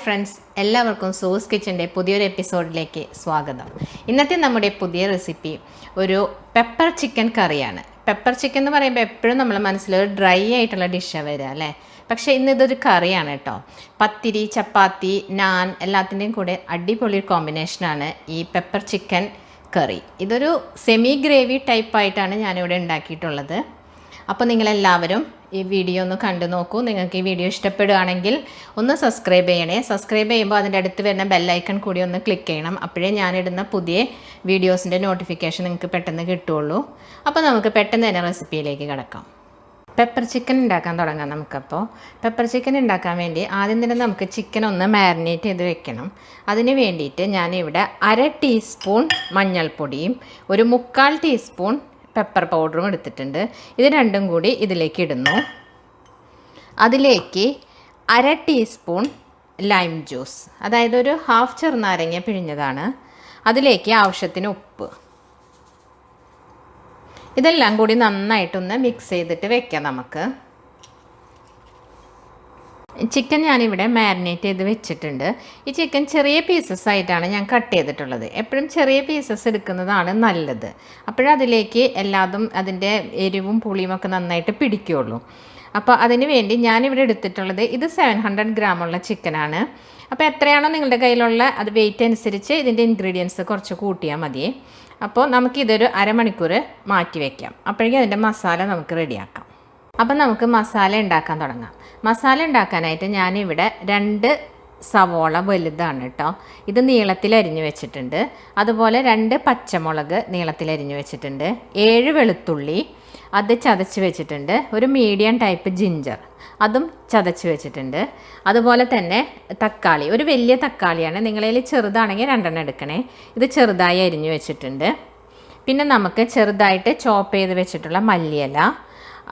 Friends, എല്ലാവർക്കും sauce കിച്ചൻ്റെ പുതിയൊരു എപ്പിസോഡിലേക്ക് സ്വാഗതം. ഇന്നത്തെ നമ്മുടെ പുതിയ റെസിപ്പി ഒരു പെപ്പർ ചിക്കൻ കറിയാണ്. പെപ്പർ ചിക്കൻ എന്ന് പറയുമ്പോൾ എപ്പോഴും നമ്മളെ മനസ്സിലൊരു ഡ്രൈ ആയിട്ടുള്ള ഡിഷാണ് വരിക അല്ലേ. പക്ഷേ ഇതൊരു കറിയാണ് കേട്ടോ. പത്തിരി, ചപ്പാത്തി, നാൻ എല്ലാത്തിൻ്റെയും കൂടെ അടിപൊളി കോമ്പിനേഷനാണ് ഈ പെപ്പർ ചിക്കൻ കറി. ഇതൊരു സെമി ഗ്രേവി ടൈപ്പായിട്ടാണ് ഞാനിവിടെ ഉണ്ടാക്കിയിട്ടുള്ളത്. അപ്പോൾ നിങ്ങളെല്ലാവരും ഈ വീഡിയോ ഒന്ന് കണ്ടു നോക്കൂ. നിങ്ങൾക്ക് ഈ വീഡിയോ ഇഷ്ടപ്പെടുകയാണെങ്കിൽ ഒന്ന് സബ്സ്ക്രൈബ് ചെയ്യണേ. സബ്സ്ക്രൈബ് ചെയ്യുമ്പോൾ അതിൻ്റെ അടുത്ത് വരുന്ന ബെല്ലൈക്കൺ കൂടി ഒന്ന് ക്ലിക്ക് ചെയ്യണം. അപ്പോഴേ ഞാനിടുന്ന പുതിയ വീഡിയോസിൻ്റെ നോട്ടിഫിക്കേഷൻ നിങ്ങൾക്ക് പെട്ടെന്ന് കിട്ടുള്ളൂ. അപ്പോൾ നമുക്ക് പെട്ടെന്ന് തന്നെ റെസിപ്പിയിലേക്ക് കിടക്കാം. പെപ്പർ ചിക്കൻ ഉണ്ടാക്കാൻ തുടങ്ങാം നമുക്കപ്പോൾ. പെപ്പർ ചിക്കൻ ഉണ്ടാക്കാൻ വേണ്ടി ആദ്യം തന്നെ നമുക്ക് ചിക്കൻ ഒന്ന് മാരിനേറ്റ് ചെയ്ത് വെക്കണം. അതിന് വേണ്ടിയിട്ട് ഞാനിവിടെ 1/2 ടീസ്പൂൺ മഞ്ഞൾപ്പൊടിയും 1/4 ടീസ്പൂൺ പെപ്പർ പൗഡറും എടുത്തിട്ടുണ്ട്. ഇത് രണ്ടും കൂടി ഇതിലേക്ക് ഇടുന്നു. അതിലേക്ക് 1/2 ടീസ്പൂൺ ലൈം ജ്യൂസ്, അതായത് ഒരു ഹാഫ് ചെറുനാരങ്ങ പിഴിഞ്ഞതാണ്. അതിലേക്ക് ആവശ്യത്തിന് ഉപ്പ്. ഇതെല്ലാം കൂടി നന്നായിട്ടൊന്ന് മിക്സ് ചെയ്തിട്ട് വെക്കാം നമുക്ക്. ചിക്കൻ ഞാനിവിടെ മാരിനേറ്റ് ചെയ്ത് വെച്ചിട്ടുണ്ട്. ഈ ചിക്കൻ ചെറിയ പീസസ് ആയിട്ടാണ് ഞാൻ കട്ട് ചെയ്തിട്ടുള്ളത്. എപ്പോഴും ചെറിയ പീസസ് എടുക്കുന്നതാണ് നല്ലത്. അപ്പോഴതിലേക്ക് എല്ലാതും അതിൻ്റെ എരിവും പുളിയും ഒക്കെ നന്നായിട്ട് പിടിക്കുകയുള്ളൂ. അപ്പോൾ അതിന് വേണ്ടി ഞാനിവിടെ എടുത്തിട്ടുള്ളത് ഇത് 700 ഗ്രാമുള്ള ചിക്കനാണ്. അപ്പോൾ എത്രയാണോ നിങ്ങളുടെ കയ്യിലുള്ള അത് വെയിറ്റ് അനുസരിച്ച് ഇതിൻ്റെ ഇൻഗ്രീഡിയൻസ് കുറച്ച് കൂട്ടിയാൽ മതിയേ. അപ്പോൾ നമുക്കിതൊരു അരമണിക്കൂർ മാറ്റി വയ്ക്കാം. അപ്പോഴേക്കും അതിൻ്റെ മസാല നമുക്ക് റെഡിയാക്കാം. അപ്പം നമുക്ക് മസാല ഉണ്ടാക്കാൻ തുടങ്ങാം. മസാല ഉണ്ടാക്കാനായിട്ട് ഞാനിവിടെ 2 സവോള വലുതാണ് കേട്ടോ, ഇത് നീളത്തിൽ അരിഞ്ഞു വെച്ചിട്ടുണ്ട്. അതുപോലെ 2 പച്ചമുളക് നീളത്തിൽ അരിഞ്ഞു വെച്ചിട്ടുണ്ട്. 7 വെളുത്തുള്ളി അത് ചതച്ച് വെച്ചിട്ടുണ്ട്. ഒരു മീഡിയം ടൈപ്പ് ജിഞ്ചർ അതും ചതച്ച് വെച്ചിട്ടുണ്ട്. അതുപോലെ തന്നെ തക്കാളി, ഒരു വലിയ തക്കാളിയാണ്. നിങ്ങളതിൽ ചെറുതാണെങ്കിൽ 2 എടുക്കണേ. ഇത് ചെറുതായി അരിഞ്ഞു വെച്ചിട്ടുണ്ട്. പിന്നെ നമുക്ക് ചെറുതായിട്ട് ചോപ്പ് ചെയ്ത് വെച്ചിട്ടുള്ള മല്ലിയില,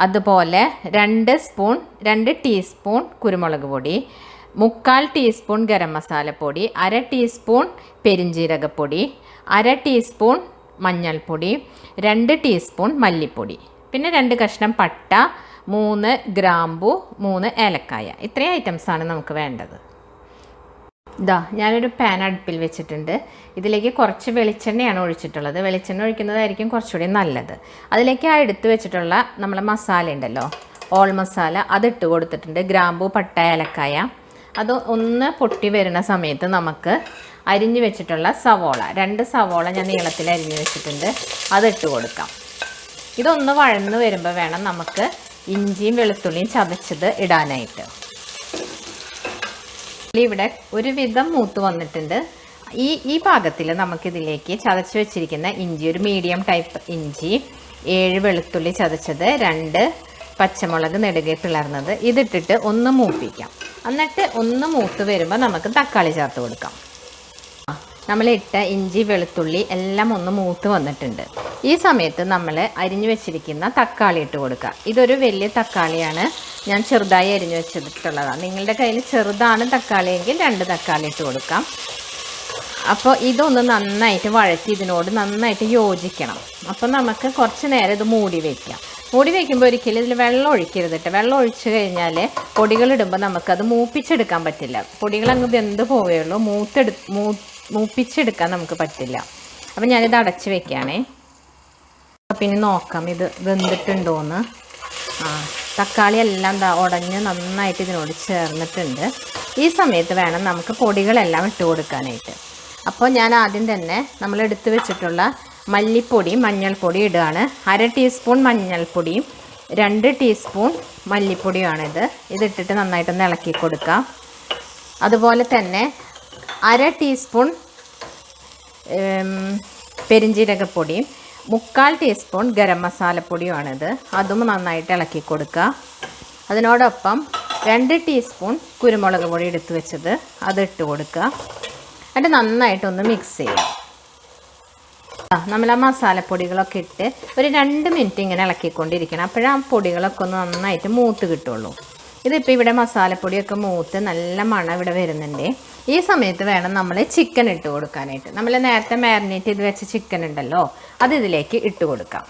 അതുപോലെ 2 ടീസ്പൂൺ കുരുമുളക് പൊടി, 1/4 ടീസ്പൂൺ ഗരം മസാലപ്പൊടി, 1/2 ടീസ്പൂൺ പെരിഞ്ജീരകപ്പൊടി, 1/2 ടീസ്പൂൺ മഞ്ഞൾപ്പൊടി, 2 ടീസ്പൂൺ മല്ലിപ്പൊടി, പിന്നെ 2 കഷ്ണം പട്ട, 3 ഗ്രാമ്പു, 3 ഏലക്കായ. ഇത്രയും ഐറ്റംസാണ് നമുക്ക് വേണ്ടത്. ഞാനൊരു പാൻ അടുപ്പിൽ വെച്ചിട്ടുണ്ട്. ഇതിലേക്ക് കുറച്ച് വെളിച്ചെണ്ണയാണ് ഒഴിച്ചിട്ടുള്ളത്. വെളിച്ചെണ്ണ ഒഴിക്കുന്നതായിരിക്കും കുറച്ചുകൂടി നല്ലത്. അതിലേക്ക് എടുത്ത് വെച്ചിട്ടുള്ള നമ്മളെ മസാല ഉണ്ടല്ലോ, ഓൾ മസാല, അതിട്ട് കൊടുത്തിട്ടുണ്ട്. ഗ്രാമ്പൂ, പട്ട, ഏലക്കായ. അത് ഒന്ന് പൊട്ടി വരുന്ന സമയത്ത് നമുക്ക് അരിഞ്ഞു വെച്ചിട്ടുള്ള സവോള, 2 സവോള ഞാൻ നീളത്തിൽ അരിഞ്ഞു വെച്ചിട്ടുണ്ട്, അതിട്ട് കൊടുക്കാം. ഇതൊന്ന് വഴന്ന് വരുമ്പോൾ വേണം നമുക്ക് ഇഞ്ചിയും വെളുത്തുള്ളിയും ചതച്ചത് ഇടാനായിട്ട്. ഇവിടെ ഒരുവിധം മൂത്ത് വന്നിട്ടുണ്ട്. ഈ പാകത്തിൽ നമുക്കിതിലേക്ക് ചതച്ച് വെച്ചിരിക്കുന്ന ഇഞ്ചി, ഒരു മീഡിയം ടൈപ്പ് ഇഞ്ചി, 7 വെളുത്തുള്ളി ചതച്ചത്, 2 പച്ചമുളക് നെടുകെ പിളർന്നത്, ഇതിട്ടിട്ട് ഒന്ന് മൂപ്പിക്കാം. എന്നിട്ട് ഒന്ന് മൂത്ത് വരുമ്പോൾ നമുക്ക് തക്കാളി ചേർത്ത് കൊടുക്കാം. നമ്മളിട്ട ഇഞ്ചി വെളുത്തുള്ളി എല്ലാം ഒന്ന് മൂത്ത് വന്നിട്ടുണ്ട്. ഈ സമയത്ത് നമ്മൾ അരിഞ്ഞു വെച്ചിരിക്കുന്ന തക്കാളി ഇട്ട് കൊടുക്കുക. ഇതൊരു വലിയ തക്കാളിയാണ്, ഞാൻ ചെറുതായി അരിഞ്ഞു വെച്ചിട്ടുള്ളതാണ്. നിങ്ങളുടെ കയ്യിൽ ചെറുതാണ് തക്കാളിയെങ്കിൽ 2 തക്കാളി ഇട്ട് കൊടുക്കാം. അപ്പോൾ ഇതൊന്ന് നന്നായിട്ട് വഴറ്റി ഇതിനോട് നന്നായിട്ട് യോജിക്കണം. അപ്പോൾ നമുക്ക് കുറച്ച് നേരം ഇത് മൂടി വയ്ക്കാം. മൂടി വയ്ക്കുമ്പോൾ ഒരിക്കലും ഇതിൽ വെള്ളം ഒഴിക്കരുത് കേട്ടോ. വെള്ളം ഒഴിച്ച് കഴിഞ്ഞാൽ പൊടികളിടുമ്പോൾ നമുക്കത് മൂപ്പിച്ചെടുക്കാൻ പറ്റില്ല. പൊടികളങ്ങ് വെന്ത് പോവുകയുള്ളൂ, മൂപ്പിച്ചെടുക്കാൻ നമുക്ക് പറ്റില്ല. അപ്പം ഞാനിത് അടച്ച് വെക്കുകയാണേ. പിന്നെ നോക്കാം ഇത് വെന്തിട്ടുണ്ടോയെന്ന്. തക്കാളി എല്ലാം ഉടഞ്ഞ് നന്നായിട്ട് ഇതിനോട് ചേർന്നിട്ടുണ്ട്. ഈ സമയത്ത് വേണം നമുക്ക് പൊടികളെല്ലാം ഇട്ട് കൊടുക്കാനായിട്ട്. അപ്പോൾ ഞാൻ ആദ്യം തന്നെ നമ്മൾ എടുത്ത് വെച്ചിട്ടുള്ള മല്ലിപ്പൊടി, മഞ്ഞൾപ്പൊടി ഇടുകയാണ്. 1/2 ടീസ്പൂൺ മഞ്ഞൾപ്പൊടിയും 2 ടീസ്പൂൺ മല്ലിപ്പൊടിയുമാണിത്. ഇതിട്ടിട്ട് നന്നായിട്ടൊന്ന് ഇളക്കി കൊടുക്കാം. അതുപോലെ തന്നെ 1/2 ടീസ്പൂൺ പെരിഞ്ജീരകപ്പൊടിയും 1/4 ടീസ്പൂൺ ഗരം മസാലപ്പൊടിയുമാണിത്. അതും നന്നായിട്ട് ഇളക്കി കൊടുക്കുക. അതിനോടൊപ്പം 2 ടീസ്പൂൺ കുരുമുളക് പൊടി എടുത്ത് വെച്ചത് അതിട്ട് കൊടുക്കുക. എന്നിട്ട് നന്നായിട്ടൊന്ന് മിക്സ് ചെയ്യാം. നമ്മൾ ആ മസാലപ്പൊടികളൊക്കെ ഇട്ട് ഒരു 2 മിനിറ്റ് ഇങ്ങനെ ഇളക്കിക്കൊണ്ടിരിക്കണം. അപ്പോഴേ ആ പൊടികളൊക്കെ ഒന്ന് നന്നായിട്ട് മൂത്ത് കിട്ടുള്ളൂ. ഇതിപ്പോൾ ഇവിടെ മസാലപ്പൊടിയൊക്കെ മൂത്ത് നല്ല മണം ഇവിടെ വരുന്നുണ്ട്. ഈ സമയത്ത് വേണം നമ്മൾ ചിക്കൻ ഇട്ട് കൊടുക്കാനായിട്ട്. നമ്മൾ നേരത്തെ മാരിനേറ്റ് ചെയ്ത് വെച്ച ചിക്കൻ ഉണ്ടല്ലോ, അത് ഇതിലേക്ക് ഇട്ട് കൊടുക്കാം.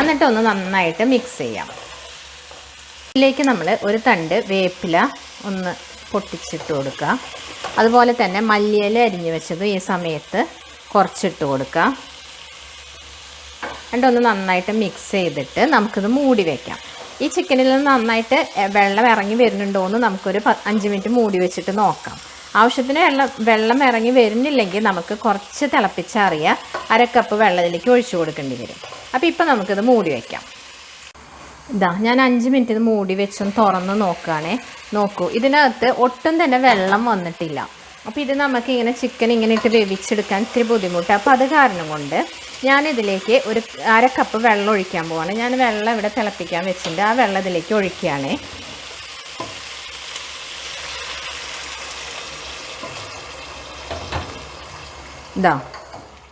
എന്നിട്ടൊന്ന് നന്നായിട്ട് മിക്സ് ചെയ്യാം. ഇതിലേക്ക് നമ്മൾ ഒരു തണ്ട് വേപ്പില ഒന്ന് പൊട്ടിച്ചിട്ട് കൊടുക്കുക. അതുപോലെ തന്നെ മല്ലിയില അരിഞ്ഞ് വെച്ചത് ഈ സമയത്ത് കുറച്ചിട്ട് കൊടുക്കുക. എന്നിട്ടൊന്ന് നന്നായിട്ട് മിക്സ് ചെയ്തിട്ട് നമുക്കിത് മൂടി വയ്ക്കാം. ഈ ചിക്കനിൽ നിന്ന് നന്നായിട്ട് വെള്ളം ഇറങ്ങി വരുന്നുണ്ടോ എന്ന് നമുക്കൊരു 5 മിനിറ്റ് മൂടി വെച്ചിട്ട് നോക്കാം. ആവശ്യത്തിന് വെള്ളം ഇറങ്ങി വരുന്നില്ലെങ്കിൽ നമുക്ക് കുറച്ച് തിളപ്പിച്ചറിയാം 1/2 കപ്പ് വെള്ളത്തിലേക്ക് ഒഴിച്ചു കൊടുക്കേണ്ടി വരും. അപ്പോൾ ഇപ്പോൾ നമുക്കിത് മൂടി വയ്ക്കാം. ഞാൻ 5 മിനിറ്റ് ഇത് മൂടി വെച്ചൊന്ന് തുറന്ന് നോക്കുകയാണേ. നോക്കൂ, ഇതിനകത്ത് ഒട്ടും തന്നെ വെള്ളം വന്നിട്ടില്ല. അപ്പോൾ ഇത് നമുക്ക് ഇങ്ങനെ ചിക്കൻ ഇങ്ങനെ ഇട്ട് വേവിച്ചെടുക്കാൻ ഇത്തിരി ബുദ്ധിമുട്ട്. അപ്പോൾ അത് കാരണം കൊണ്ട് ഞാനിതിലേക്ക് ഒരു 1/2 കപ്പ് വെള്ളം ഒഴിക്കാൻ പോവാണ്. ഞാൻ വെള്ളം ഇവിടെ തിളപ്പിക്കാൻ വെച്ചിട്ടുണ്ട്. ആ വെള്ളം ഇതിലേക്ക് ഒഴിക്കുകയാണേ.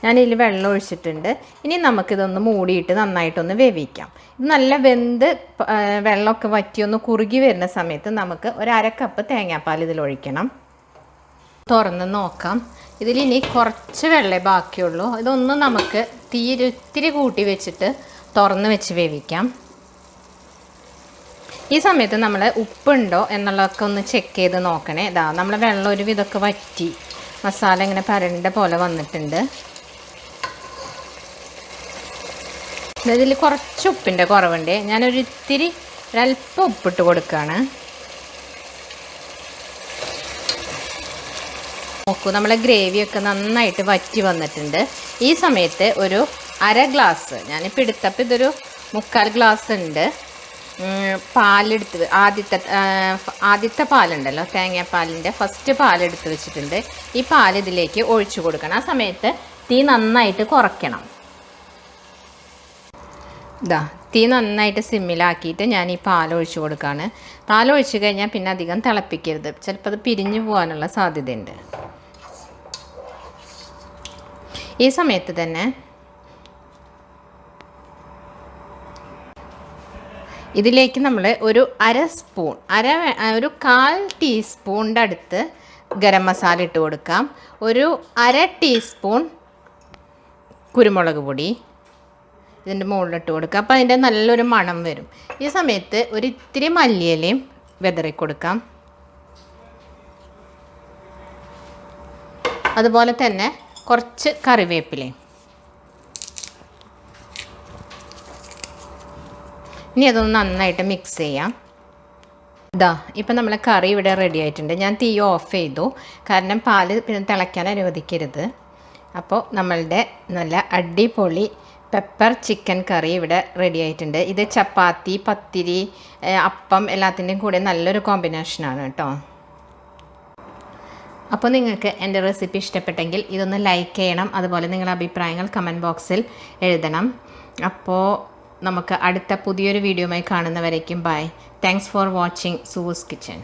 ഞാനിതിൽ വെള്ളം ഒഴിച്ചിട്ടുണ്ട്. ഇനി നമുക്കിതൊന്ന് മൂടിയിട്ട് നന്നായിട്ടൊന്ന് വേവിക്കാം. ഇത് നല്ല വെന്ത് വെള്ളമൊക്കെ വറ്റിയൊന്ന് കുറുകി വരുന്ന സമയത്ത് നമുക്ക് ഒരു 1/2 കപ്പ് തേങ്ങാപ്പാൽ ഇതിലൊഴിക്കണം. തുറന്ന് നോക്കാം. ഇതിലിനി കുറച്ച് വെള്ളമേ ബാക്കിയുള്ളൂ. ഇതൊന്ന് നമുക്ക് ഇത്തിരി കൂട്ടി വെച്ചിട്ട് തുറന്ന് വെച്ച് വേവിക്കാം. ഈ സമയത്ത് നമ്മൾ ഉപ്പുണ്ടോ എന്നുള്ളതൊക്കെ ഒന്ന് ചെക്ക് ചെയ്ത് നോക്കണേ. നമ്മൾ വെള്ളം ഒരു വിധമൊക്കെ വറ്റി മസാല ഇങ്ങനെ പരണ്ട പോലെ വന്നിട്ടുണ്ട്. ഇതിൽ കുറച്ച് ഉപ്പിൻ്റെ കുറവുണ്ട്. ഒരല്പം ഉപ്പിട്ട് കൊടുക്കുകയാണ്. നോക്കൂ, നമ്മളെ ഗ്രേവിയൊക്കെ നന്നായിട്ട് വറ്റി വന്നിട്ടുണ്ട്. ഈ സമയത്ത് ഒരു 1/2 ഗ്ലാസ്, ഞാനിപ്പോൾ എടുത്തപ്പോൾ ഇതൊരു 3/4 ഗ്ലാസ് ഉണ്ട്, പാലെടുത്ത് ആദ്യത്തെ പാലുണ്ടല്ലോ, തേങ്ങാപ്പാലിൻ്റെ ഫസ്റ്റ് പാലെടുത്ത് വെച്ചിട്ടുണ്ട്. ഈ പാൽ ഇതിലേക്ക് ഒഴിച്ചു കൊടുക്കണം. ആ സമയത്ത് തീ നന്നായിട്ട് കുറയ്ക്കണം. തീ നന്നായിട്ട് സിമ്മിലാക്കിയിട്ട് ഞാൻ ഈ പാലൊഴിച്ച് കൊടുക്കുകയാണ്. പാലൊഴിച്ച് കഴിഞ്ഞാൽ പിന്നെ അധികം തിളപ്പിക്കരുത്, ചിലപ്പോൾ അത് പിരിഞ്ഞു പോകാനുള്ള സാധ്യതയുണ്ട്. ഈ സമയത്ത് തന്നെ ഇതിലേക്ക് നമ്മൾ ഒരു 1/4 ടീസ്പൂണിൻ്റെ അടുത്ത് ഗരം മസാല ഇട്ട് കൊടുക്കാം. ഒരു 1/2 ടീസ്പൂൺ കുരുമുളക് പൊടി ഇതിൻ്റെ മുകളിലിട്ട് കൊടുക്കുക. അപ്പോൾ അതിൻ്റെ നല്ലൊരു മണം വരും. ഈ സമയത്ത് ഇത്തിരി മല്ലിയിലയും വിതറി കൊടുക്കാം. അതുപോലെ തന്നെ കുറച്ച് കറിവേപ്പിലയും. ഇനി അതൊന്ന് നന്നായിട്ട് മിക്സ് ചെയ്യാം. ഇപ്പം നമ്മളെ കറി ഇവിടെ റെഡി ആയിട്ടുണ്ട്. ഞാൻ തീ ഓഫ് ചെയ്തു, കാരണം പാല് പിന്നെ തിളയ്ക്കാൻ അനുവദിക്കരുത്. അപ്പോൾ നമ്മളുടെ നല്ല അടിപൊളി പെപ്പർ ചിക്കൻ കറി ഇവിടെ റെഡി ആയിട്ടുണ്ട്. ഇത് ചപ്പാത്തി, പത്തിരി, അപ്പം എല്ലാത്തിൻ്റെയും കൂടെ നല്ലൊരു കോമ്പിനേഷനാണ് കേട്ടോ. അപ്പോൾ നിങ്ങൾക്ക് എൻ്റെ റെസിപ്പി ഇഷ്ടപ്പെട്ടെങ്കിൽ ഇതൊന്ന് ലൈക്ക് ചെയ്യണം. അതുപോലെ നിങ്ങളുടെ അഭിപ്രായങ്ങൾ കമൻറ്റ് ബോക്സിൽ എഴുതണം. അപ്പോൾ നമുക്ക് അടുത്ത പുതിയൊരു വീഡിയോയുമായി കാണുന്നവരേക്കും bye. Thanks for watching Sue's kitchen.